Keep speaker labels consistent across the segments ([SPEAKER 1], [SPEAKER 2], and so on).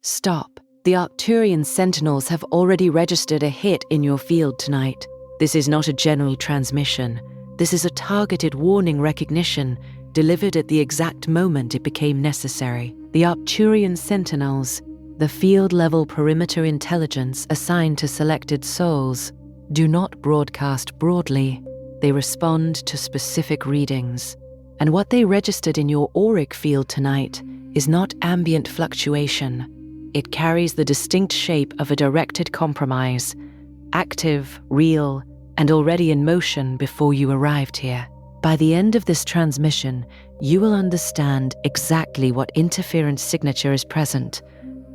[SPEAKER 1] Stop. The Arcturian Sentinels have already registered a hit in your field tonight. This is not a general transmission. This is a targeted warning recognition delivered at the exact moment it became necessary. The Arcturian Sentinels, the field-level perimeter intelligence assigned to selected souls, do not broadcast broadly. They respond to specific readings. And what they registered in your auric field tonight is not ambient fluctuation. It carries the distinct shape of a directed compromise, active, real, and already in motion before you arrived here. By the end of this transmission, you will understand exactly what interference signature is present,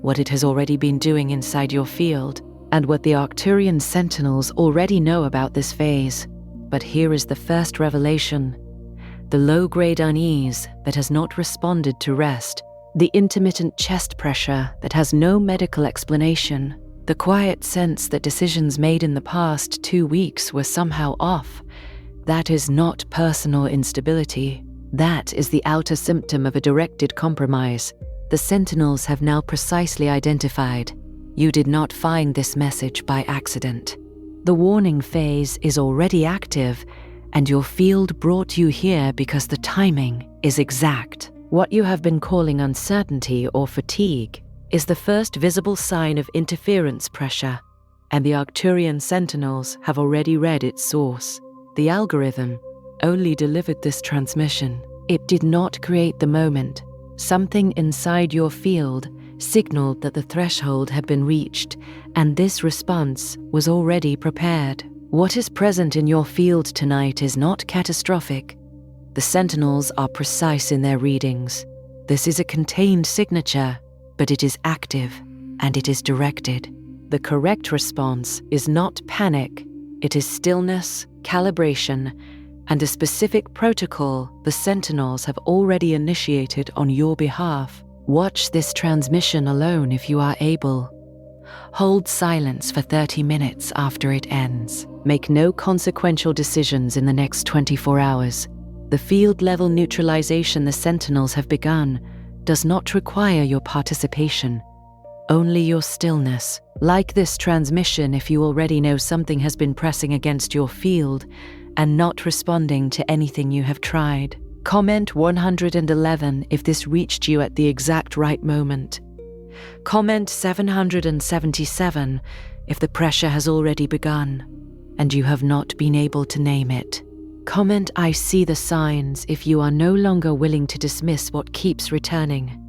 [SPEAKER 1] what it has already been doing inside your field, and what the Arcturian Sentinels already know about this phase. But here is the first revelation. The low-grade unease that has not responded to rest, the intermittent chest pressure that has no medical explanation, the quiet sense that decisions made in the past 2 weeks were somehow off, that is not personal instability. That is the outer symptom of a directed compromise. The Sentinels have now precisely identified. You did not find this message by accident. The warning phase is already active, and your field brought you here because the timing is exact. What you have been calling uncertainty or fatigue is the first visible sign of interference pressure, and the Arcturian Sentinels have already read its source. The algorithm only delivered this transmission. It did not create the moment. Something inside your field signaled that the threshold had been reached, and this response was already prepared. What is present in your field tonight is not catastrophic. The Sentinels are precise in their readings. This is a contained signature, but it is active, and it is directed. The correct response is not panic. It is stillness, calibration, and a specific protocol the Sentinels have already initiated on your behalf. Watch this transmission alone if you are able. Hold silence for 30 minutes after it ends. Make no consequential decisions in the next 24 hours. The field-level neutralization the Sentinels have begun does not require your participation, only your stillness. Like this transmission, if you already know something has been pressing against your field and not responding to anything you have tried. Comment 111 if this reached you at the exact right moment. Comment 777 if the pressure has already begun and you have not been able to name it. Comment I see the signs if you are no longer willing to dismiss what keeps returning.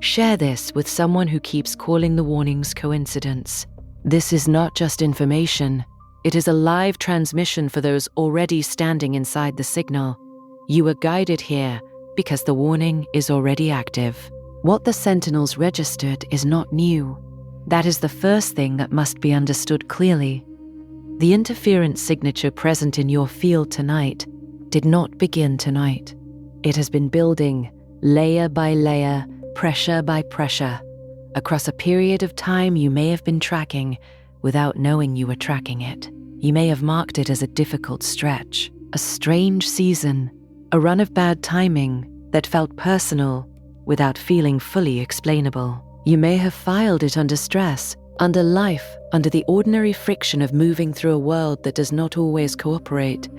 [SPEAKER 1] Share this with someone who keeps calling the warnings coincidence. This is not just information. It is a live transmission for those already standing inside the signal. You were guided here because the warning is already active. What the Sentinels registered is not new. That is the first thing that must be understood clearly. The interference signature present in your field tonight did not begin tonight. It has been building, layer by layer, pressure by pressure, across a period of time you may have been tracking without knowing you were tracking it. You may have marked it as a difficult stretch, a strange season, a run of bad timing that felt personal without feeling fully explainable. You may have filed it under stress, under life, under the ordinary friction of moving through a world that does not always cooperate.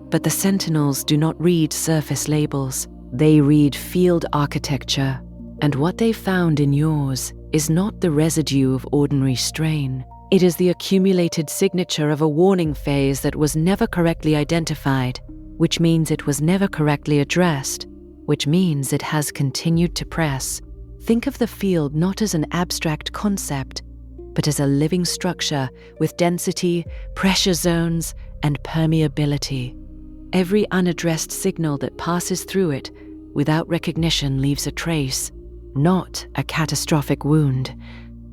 [SPEAKER 1] But the Sentinels do not read surface labels. They read field architecture. And what they found in yours is not the residue of ordinary strain. It is the accumulated signature of a warning phase that was never correctly identified, which means it was never correctly addressed, which means it has continued to press. Think of the field not as an abstract concept, but as a living structure with density, pressure zones, and permeability. Every unaddressed signal that passes through it without recognition leaves a trace, not a catastrophic wound,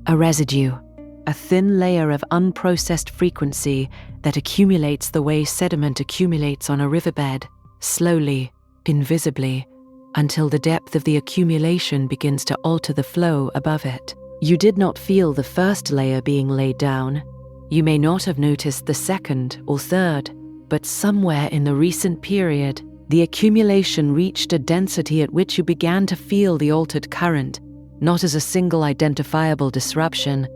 [SPEAKER 1] a residue, a thin layer of unprocessed frequency that accumulates the way sediment accumulates on a riverbed, slowly, invisibly, until the depth of the accumulation begins to alter the flow above it. You did not feel the first layer being laid down. You may not have noticed the second or third, but somewhere in the recent period, the accumulation reached a density at which you began to feel the altered current, not as a single identifiable disruption,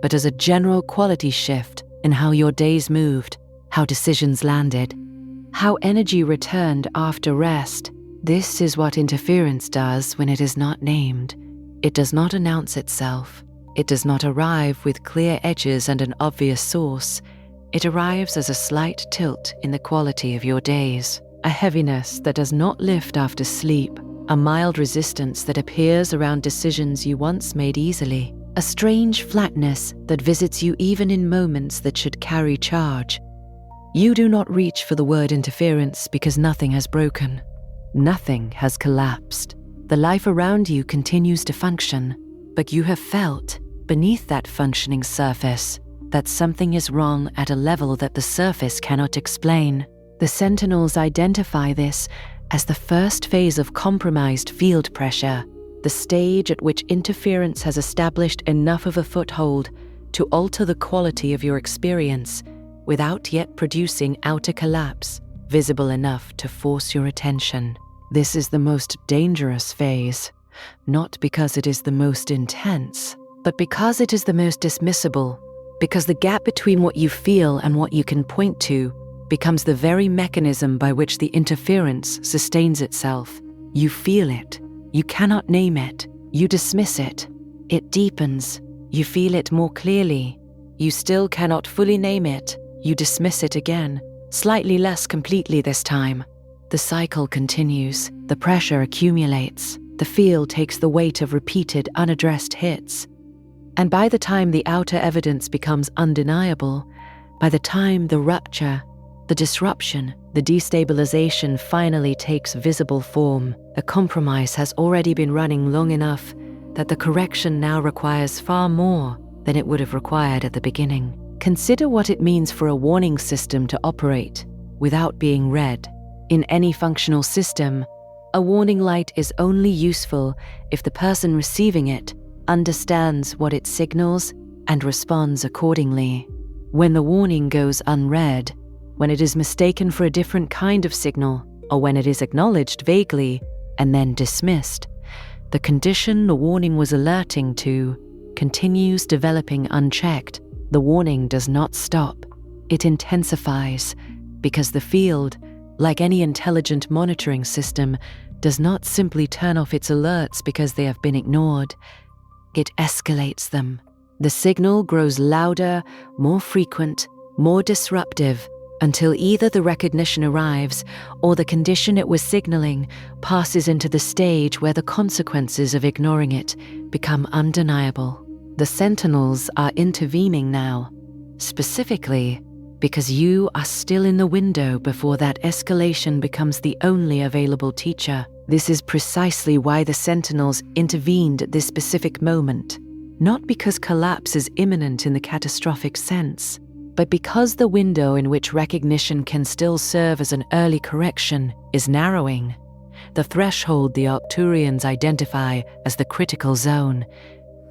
[SPEAKER 1] but as a general quality shift in how your days moved, how decisions landed, how energy returned after rest. This is what interference does when it is not named. It does not announce itself. It does not arrive with clear edges and an obvious source. It arrives as a slight tilt in the quality of your days, a heaviness that does not lift after sleep, a mild resistance that appears around decisions you once made easily, a strange flatness that visits you even in moments that should carry charge. You do not reach for the word interference because nothing has broken. Nothing has collapsed. The life around you continues to function, but you have felt, beneath that functioning surface, that something is wrong at a level that the surface cannot explain. The Sentinels identify this as the first phase of compromised field pressure, the stage at which interference has established enough of a foothold to alter the quality of your experience without yet producing outer collapse, visible enough to force your attention. This is the most dangerous phase, not because it is the most intense, but because it is the most dismissible, because the gap between what you feel and what you can point to becomes the very mechanism by which the interference sustains itself. You feel it. You cannot name it. You dismiss it. It deepens. You feel it more clearly. You still cannot fully name it. You dismiss it again, slightly less completely this time. The cycle continues. The pressure accumulates. The field takes the weight of repeated, unaddressed hits. And by the time the outer evidence becomes undeniable, by the time the rupture, the disruption, the destabilization finally takes visible form, a compromise has already been running long enough that the correction now requires far more than it would have required at the beginning. Consider what it means for a warning system to operate without being read. In any functional system, a warning light is only useful if the person receiving it understands what it signals and responds accordingly. When the warning goes unread, when it is mistaken for a different kind of signal, or when it is acknowledged vaguely and then dismissed, the condition the warning was alerting to continues developing unchecked. The warning does not stop. It intensifies because the field, like any intelligent monitoring system, does not simply turn off its alerts because they have been ignored. It escalates them. The signal grows louder, more frequent, more disruptive, until either the recognition arrives or the condition it was signaling passes into the stage where the consequences of ignoring it become undeniable. The Sentinels are intervening now, specifically because you are still in the window before that escalation becomes the only available teacher. This is precisely why the Sentinels intervened at this specific moment, not because collapse is imminent in the catastrophic sense, but because the window in which recognition can still serve as an early correction is narrowing. The threshold the Arcturians identify as the critical zone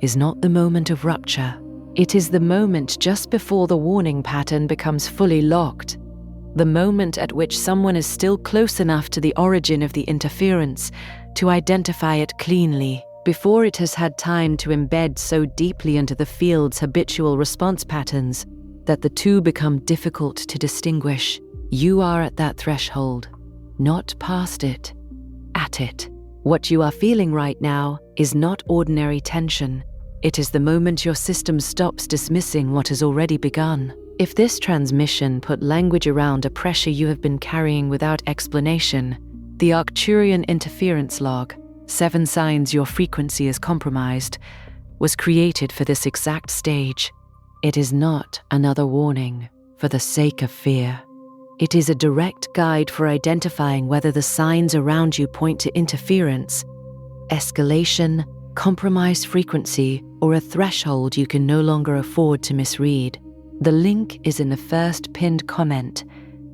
[SPEAKER 1] is not the moment of rupture. It is the moment just before the warning pattern becomes fully locked, the moment at which someone is still close enough to the origin of the interference to identify it cleanly, before it has had time to embed so deeply into the field's habitual response patterns that the two become difficult to distinguish. You are at that threshold, not past it, at it. What you are feeling right now is not ordinary tension. It is the moment your system stops dismissing what has already begun. If this transmission put language around a pressure you have been carrying without explanation, the Arcturian interference log, 7 signs your frequency is compromised, was created for this exact stage. It is not another warning for the sake of fear. It is a direct guide for identifying whether the signs around you point to interference, escalation, compromised frequency, or a threshold you can no longer afford to misread. The link is in the first pinned comment,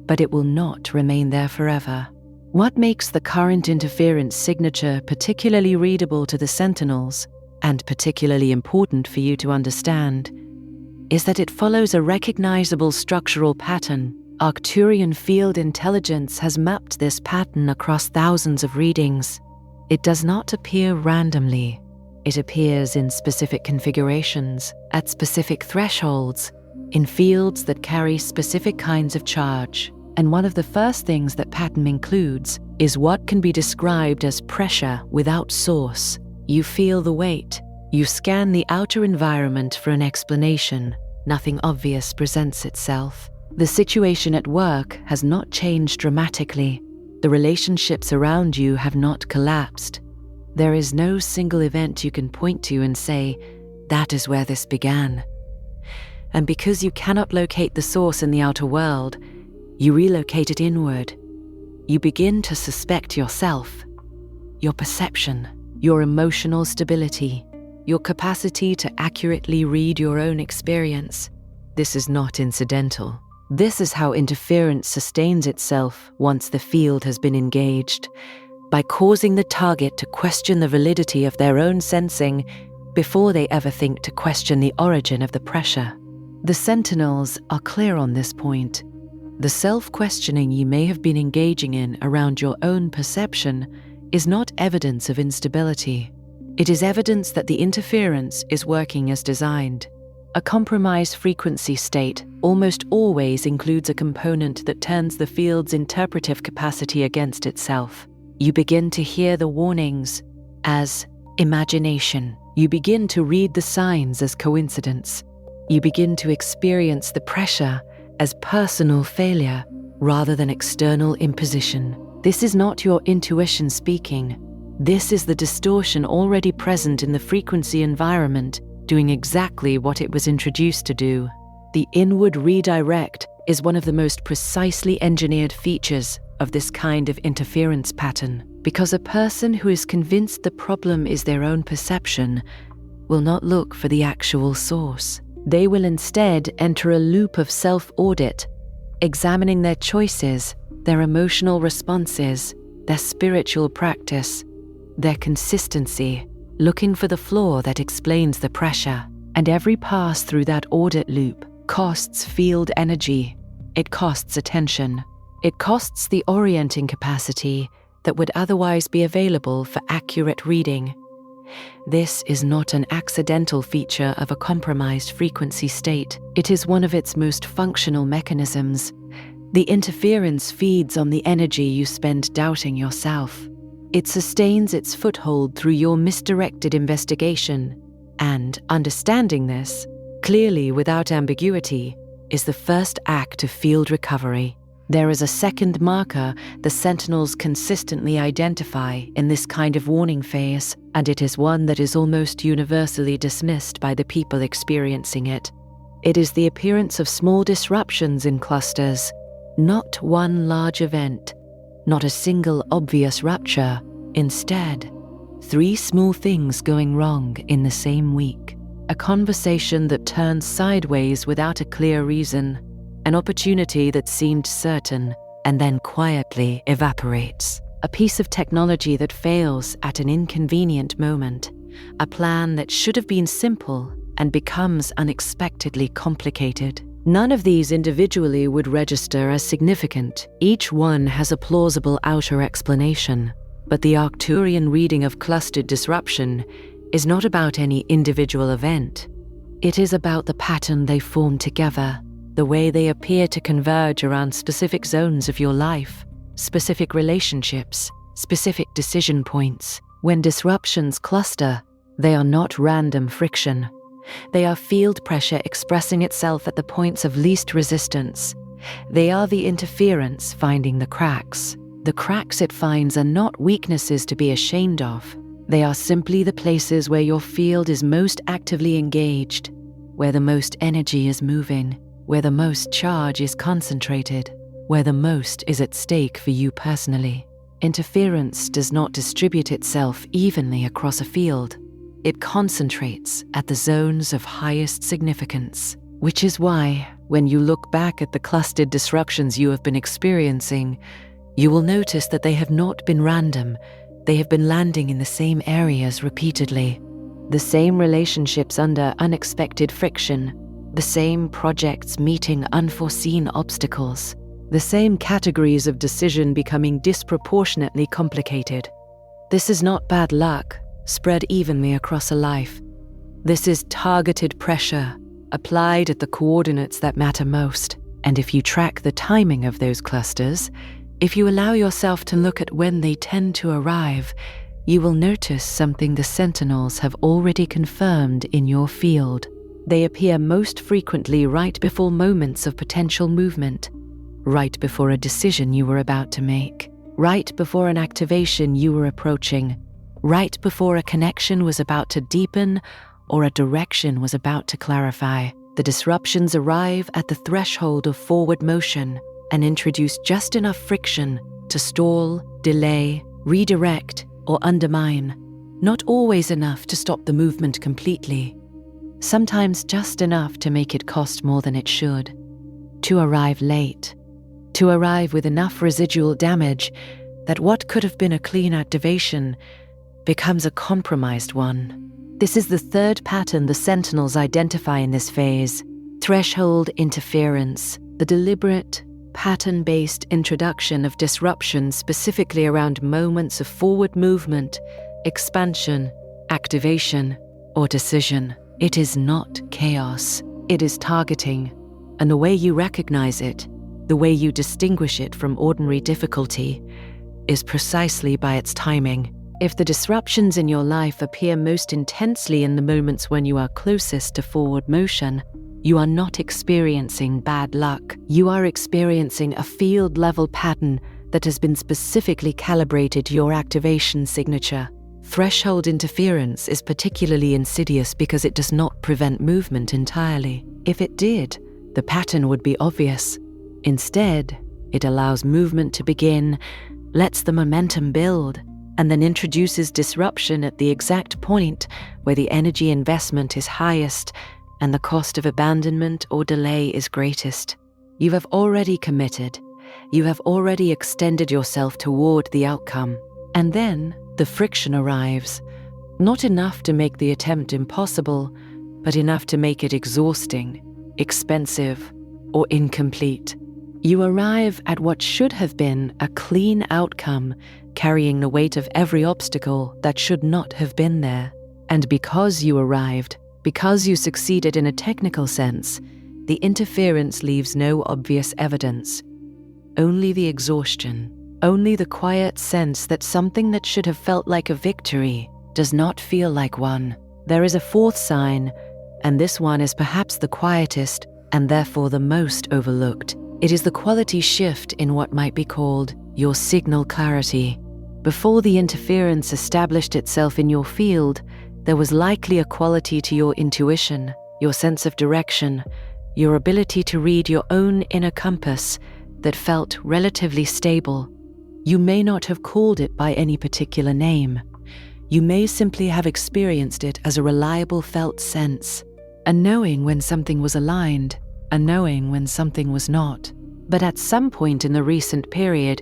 [SPEAKER 1] but it will not remain there forever. What makes the current interference signature particularly readable to the Sentinels, and particularly important for you to understand, is that it follows a recognizable structural pattern. Arcturian field intelligence has mapped this pattern across thousands of readings. It does not appear randomly. It appears in specific configurations, at specific thresholds, in fields that carry specific kinds of charge. And one of the first things that pattern includes is what can be described as pressure without source. You feel the weight. You scan the outer environment for an explanation. Nothing obvious presents itself. The situation at work has not changed dramatically. The relationships around you have not collapsed. There is no single event you can point to and say, that is where this began. And because you cannot locate the source in the outer world, you relocate it inward. You begin to suspect yourself, your perception, your emotional stability, your capacity to accurately read your own experience. This is not incidental. This is how interference sustains itself once the field has been engaged, by causing the target to question the validity of their own sensing before they ever think to question the origin of the pressure. The Sentinels are clear on this point. The self-questioning you may have been engaging in around your own perception is not evidence of instability. It is evidence that the interference is working as designed. A compromised frequency state almost always includes a component that turns the field's interpretive capacity against itself. You begin to hear the warnings as imagination. You begin to read the signs as coincidence. You begin to experience the pressure as personal failure rather than external imposition. This is not your intuition speaking. This is the distortion already present in the frequency environment, doing exactly what it was introduced to do. The inward redirect is one of the most precisely engineered features of this kind of interference pattern, because a person who is convinced the problem is their own perception will not look for the actual source. They will instead enter a loop of self-audit, examining their choices, their emotional responses, their spiritual practice, their consistency, looking for the flaw that explains the pressure. And every pass through that audit loop costs field energy. It costs attention. It costs the orienting capacity that would otherwise be available for accurate reading. This is not an accidental feature of a compromised frequency state. It is one of its most functional mechanisms. The interference feeds on the energy you spend doubting yourself. It sustains its foothold through your misdirected investigation. And understanding this, clearly without ambiguity, is the first act of field recovery. There is a second marker the Sentinels consistently identify in this kind of warning phase, and it is one that is almost universally dismissed by the people experiencing it. It is the appearance of small disruptions in clusters, not one large event, not a single obvious rupture. Instead, 3 small things going wrong in the same week. A conversation that turns sideways without a clear reason. An opportunity that seemed certain and then quietly evaporates. A piece of technology that fails at an inconvenient moment. A plan that should have been simple and becomes unexpectedly complicated. None of these individually would register as significant. Each one has a plausible outer explanation. But the Arcturian reading of clustered disruption is not about any individual event. It is about the pattern they form together, the way they appear to converge around specific zones of your life, specific relationships, specific decision points. When disruptions cluster, they are not random friction. They are field pressure expressing itself at the points of least resistance. They are the interference finding the cracks. The cracks it finds are not weaknesses to be ashamed of. They are simply the places where your field is most actively engaged, where the most energy is moving, where the most charge is concentrated, where the most is at stake for you personally. Interference does not distribute itself evenly across a field. It concentrates at the zones of highest significance, which is why, when you look back at the clustered disruptions you have been experiencing, you will notice that they have not been random. They have been landing in the same areas repeatedly. The same relationships under unexpected friction. The same projects meeting unforeseen obstacles. The same categories of decision becoming disproportionately complicated. This is not bad luck. spread evenly across a life. This is targeted pressure, applied at the coordinates that matter most. And if you track the timing of those clusters, if you allow yourself to look at when they tend to arrive, you will notice something the Sentinels have already confirmed in your field. They appear most frequently right before moments of potential movement, right before a decision you were about to make, right before an activation you were approaching, right before a connection was about to deepen or a direction was about to clarify. The disruptions arrive at the threshold of forward motion and introduce just enough friction to stall, delay, redirect, or undermine, not always enough to stop the movement completely, sometimes just enough to make it cost more than it should, to arrive late, to arrive with enough residual damage that what could have been a clean activation becomes a compromised one. This is the third pattern the Sentinels identify in this phase: threshold interference, the deliberate, pattern-based introduction of disruption specifically around moments of forward movement, expansion, activation, or decision. It is not chaos, it is targeting, and the way you recognize it, the way you distinguish it from ordinary difficulty, is precisely by its timing. If the disruptions in your life appear most intensely in the moments when you are closest to forward motion, you are not experiencing bad luck. You are experiencing a field-level pattern that has been specifically calibrated to your activation signature. Threshold interference is particularly insidious because it does not prevent movement entirely. If it did, the pattern would be obvious. Instead, it allows movement to begin, lets the momentum build, and then introduces disruption at the exact point where the energy investment is highest and the cost of abandonment or delay is greatest. You have already committed. You have already extended yourself toward the outcome. And then the friction arrives, not enough to make the attempt impossible, but enough to make it exhausting, expensive, or incomplete. You arrive at what should have been a clean outcome, carrying the weight of every obstacle that should not have been there. And because you arrived, because you succeeded in a technical sense, the interference leaves no obvious evidence. Only the exhaustion, only the quiet sense that something that should have felt like a victory does not feel like one. There is a fourth sign, and this one is perhaps the quietest and therefore the most overlooked. It is the quality shift in what might be called your signal clarity. Before the interference established itself in your field, there was likely a quality to your intuition, your sense of direction, your ability to read your own inner compass that felt relatively stable. You may not have called it by any particular name. You may simply have experienced it as a reliable felt sense, a knowing when something was aligned, a knowing when something was not. But at some point in the recent period,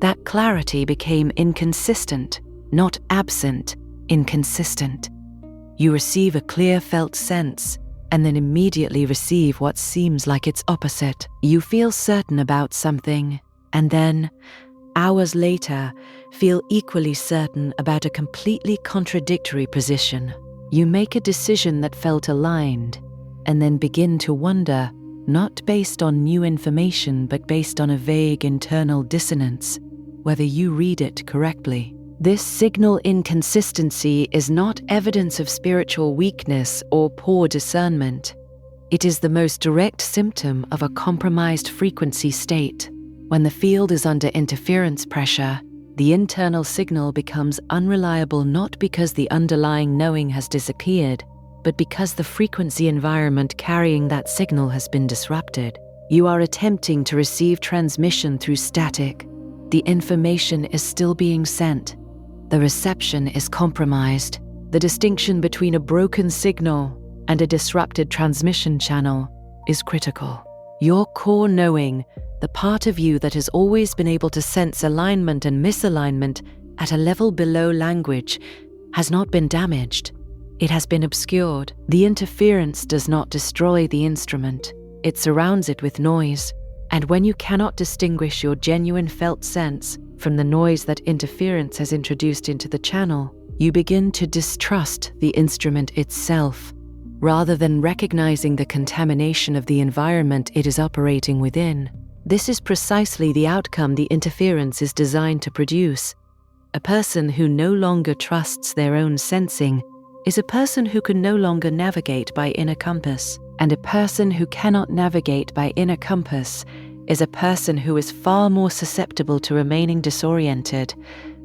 [SPEAKER 1] that clarity became inconsistent, not absent, inconsistent. You receive a clear felt sense, and then immediately receive what seems like its opposite. You feel certain about something, and then, hours later, feel equally certain about a completely contradictory position. You make a decision that felt aligned, and then begin to wonder, not based on new information but based on a vague internal dissonance, whether you read it correctly. This signal inconsistency is not evidence of spiritual weakness or poor discernment. It is the most direct symptom of a compromised frequency state. When the field is under interference pressure, the internal signal becomes unreliable not because the underlying knowing has disappeared, but because the frequency environment carrying that signal has been disrupted. You are attempting to receive transmission through static. The information is still being sent. The reception is compromised. The distinction between a broken signal and a disrupted transmission channel is critical. Your core knowing, the part of you that has always been able to sense alignment and misalignment at a level below language, has not been damaged. It has been obscured. The interference does not destroy the instrument. It surrounds it with noise. And when you cannot distinguish your genuine felt sense from the noise that interference has introduced into the channel, You begin to distrust the instrument itself, rather than recognizing the contamination of the environment it is operating within. This is precisely the outcome the interference is designed to produce. A person who no longer trusts their own sensing is a person who can no longer navigate by inner compass. And a person who cannot navigate by inner compass is a person who is far more susceptible to remaining disoriented,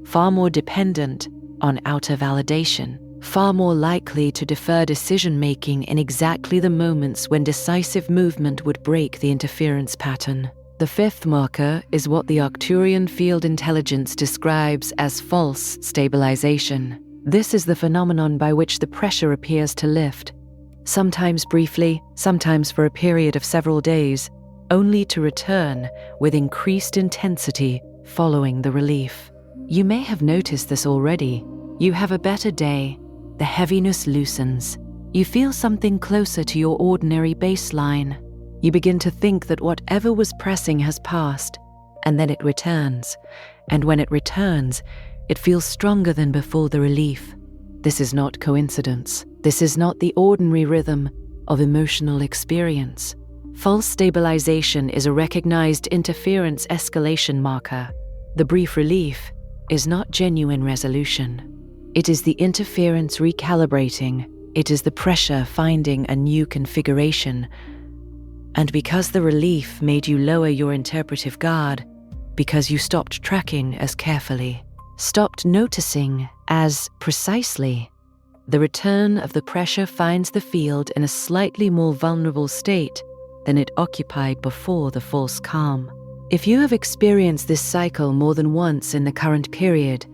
[SPEAKER 1] far more dependent on outer validation, far more likely to defer decision-making in exactly the moments when decisive movement would break the interference pattern. The fifth marker is what the Arcturian field intelligence describes as false stabilization. This is the phenomenon by which the pressure appears to lift, sometimes briefly, sometimes for a period of several days, only to return with increased intensity following the relief. You may have noticed this already. You have a better day, the heaviness loosens. You feel something closer to your ordinary baseline. You begin to think that whatever was pressing has passed, and then it returns. And when it returns, it feels stronger than before the relief. This is not coincidence. This is not the ordinary rhythm of emotional experience. False stabilization is a recognized interference escalation marker. The brief relief is not genuine resolution. It is the interference recalibrating. It is the pressure finding a new configuration. And because the relief made you lower your interpretive guard, because you stopped tracking as carefully, stopped noticing as precisely, the return of the pressure finds the field in a slightly more vulnerable state than it occupied before the false calm. If you have experienced this cycle more than once in the current period,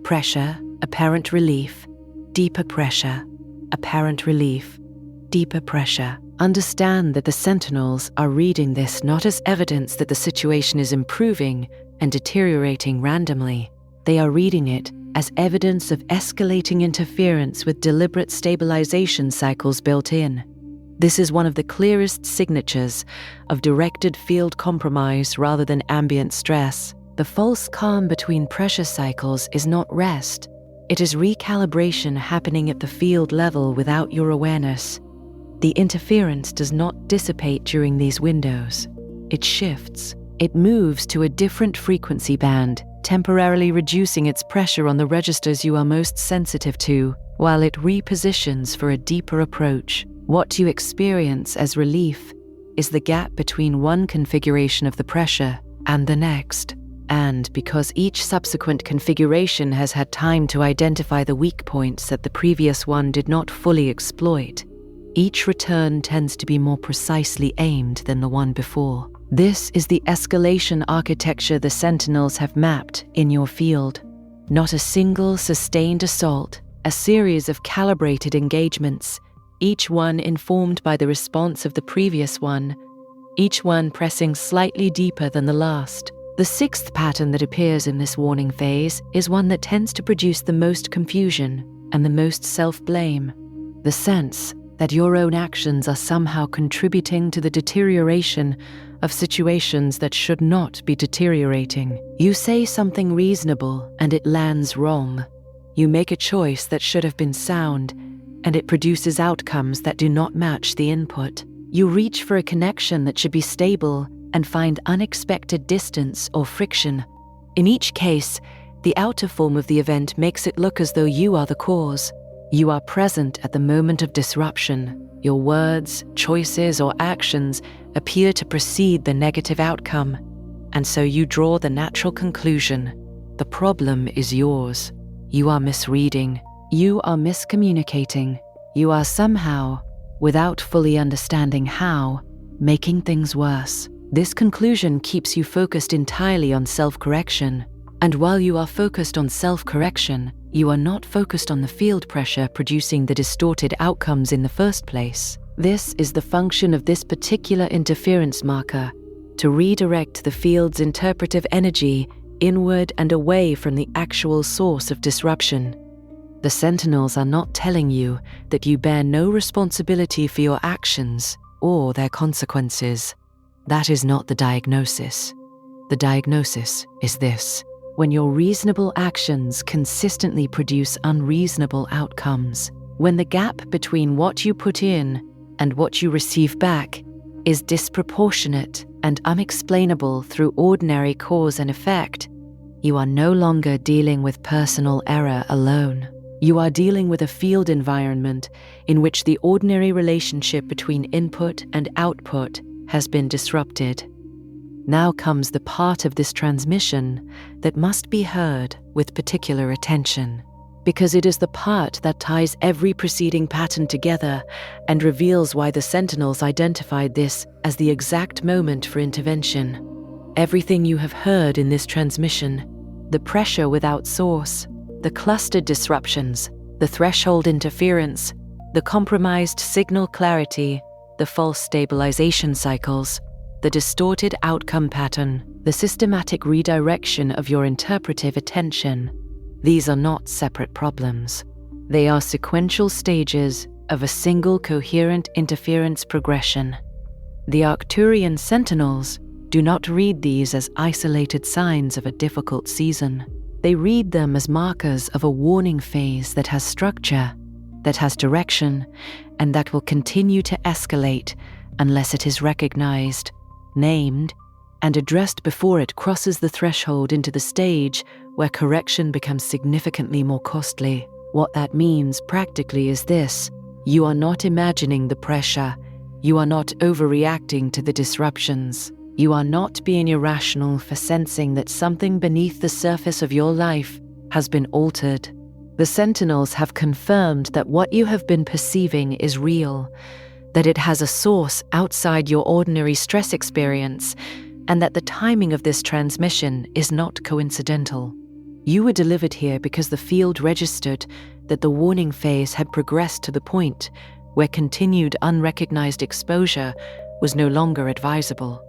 [SPEAKER 1] pressure, apparent relief, deeper pressure, apparent relief, deeper pressure, understand that the Sentinels are reading this not as evidence that the situation is improving and deteriorating randomly. They are reading it as evidence of escalating interference with deliberate stabilization cycles built in. This is one of the clearest signatures of directed field compromise rather than ambient stress. The false calm between pressure cycles is not rest. It is recalibration happening at the field level without your awareness. The interference does not dissipate during these windows. It shifts. It moves to a different frequency band, temporarily reducing its pressure on the registers you are most sensitive to, while it repositions for a deeper approach. What you experience as relief is the gap between one configuration of the pressure and the next. And because each subsequent configuration has had time to identify the weak points that the previous one did not fully exploit, each return tends to be more precisely aimed than the one before. This is the escalation architecture the Sentinels have mapped in your field. Not a single sustained assault, a series of calibrated engagements, each one informed by the response of the previous one, each one pressing slightly deeper than the last. The sixth pattern that appears in this warning phase is one that tends to produce the most confusion and the most self-blame. The sense that your own actions are somehow contributing to the deterioration of situations that should not be deteriorating. You say something reasonable and it lands wrong. You make a choice that should have been sound and it produces outcomes that do not match the input. You reach for a connection that should be stable and find unexpected distance or friction. In each case, the outer form of the event makes it look as though you are the cause. You are present at the moment of disruption. Your words, choices, or actions appear to precede the negative outcome, and so you draw the natural conclusion: the problem is yours. You are misreading. You are miscommunicating. You are somehow, without fully understanding how, making things worse. This conclusion keeps you focused entirely on self-correction. And while you are focused on self-correction, you are not focused on the field pressure producing the distorted outcomes in the first place. This is the function of this particular interference marker, to redirect the field's interpretive energy inward and away from the actual source of disruption. The Sentinels are not telling you that you bear no responsibility for your actions or their consequences. That is not the diagnosis. The diagnosis is this: when your reasonable actions consistently produce unreasonable outcomes, when the gap between what you put in and what you receive back is disproportionate and unexplainable through ordinary cause and effect, you are no longer dealing with personal error alone. You are dealing with a field environment in which the ordinary relationship between input and output has been disrupted. Now comes the part of this transmission that must be heard with particular attention, because it is the part that ties every preceding pattern together and reveals why the Sentinels identified this as the exact moment for intervention. Everything you have heard in this transmission, the pressure without source, the clustered disruptions, the threshold interference, the compromised signal clarity, the false stabilization cycles, the distorted outcome pattern, the systematic redirection of your interpretive attention. These are not separate problems. They are sequential stages of a single coherent interference progression. The Arcturian Sentinels do not read these as isolated signs of a difficult season. They read them as markers of a warning phase that has structure, that has direction, and that will continue to escalate unless it is recognized, named, and addressed before it crosses the threshold into the stage where correction becomes significantly more costly. What that means practically is this: you are not imagining the pressure, you are not overreacting to the disruptions, you are not being irrational for sensing that something beneath the surface of your life has been altered. The Sentinels have confirmed that what you have been perceiving is real, that it has a source outside your ordinary stress experience, and that the timing of this transmission is not coincidental. You were delivered here because the field registered that the warning phase had progressed to the point where continued unrecognized exposure was no longer advisable.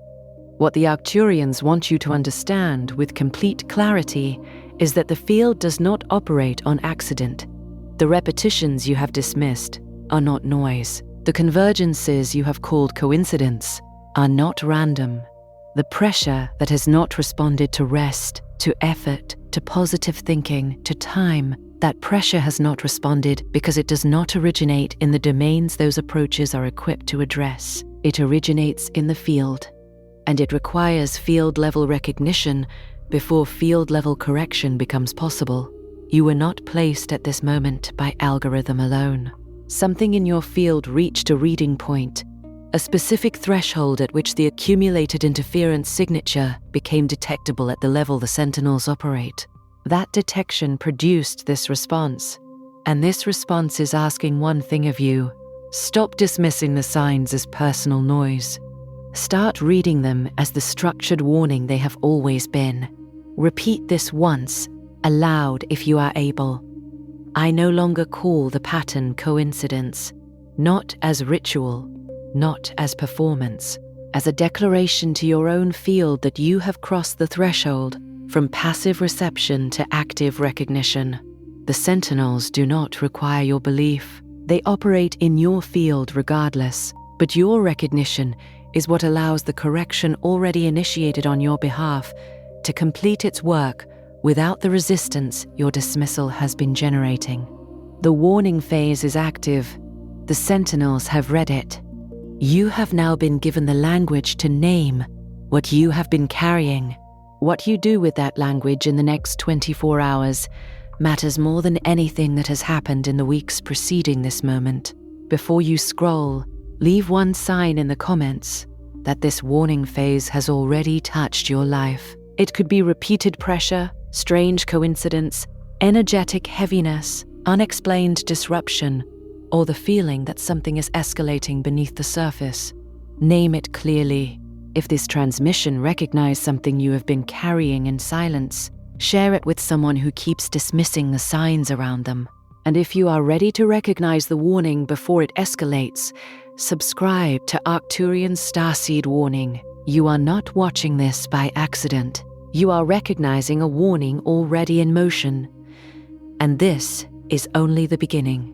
[SPEAKER 1] What the Arcturians want you to understand with complete clarity is that the field does not operate on accident. The repetitions you have dismissed are not noise. The convergences you have called coincidence are not random. The pressure that has not responded to rest, to effort, to positive thinking, to time, that pressure has not responded because it does not originate in the domains those approaches are equipped to address. It originates in the field, and it requires field-level recognition before field-level correction becomes possible. You were not placed at this moment by algorithm alone. Something in your field reached a reading point, a specific threshold at which the accumulated interference signature became detectable at the level the Sentinels operate. That detection produced this response, and this response is asking one thing of you: stop dismissing the signs as personal noise. Start reading them as the structured warning they have always been. Repeat this once, aloud if you are able. I no longer call the pattern coincidence, not as ritual, not as performance, as a declaration to your own field that you have crossed the threshold from passive reception to active recognition. The Sentinels do not require your belief. They operate in your field regardless, but your recognition is what allows the correction already initiated on your behalf to complete its work without the resistance your dismissal has been generating. The warning phase is active. The Sentinels have read it. You have now been given the language to name what you have been carrying. What you do with that language in the next 24 hours matters more than anything that has happened in the weeks preceding this moment. Before you scroll, leave one sign in the comments that this warning phase has already touched your life. It could be repeated pressure, strange coincidence, energetic heaviness, unexplained disruption, or the feeling that something is escalating beneath the surface. Name it clearly. If this transmission recognizes something you have been carrying in silence, share it with someone who keeps dismissing the signs around them. And if you are ready to recognize the warning before it escalates, subscribe to Arcturian Starseed Warning. You are not watching this by accident. You are recognizing a warning already in motion. And this is only the beginning.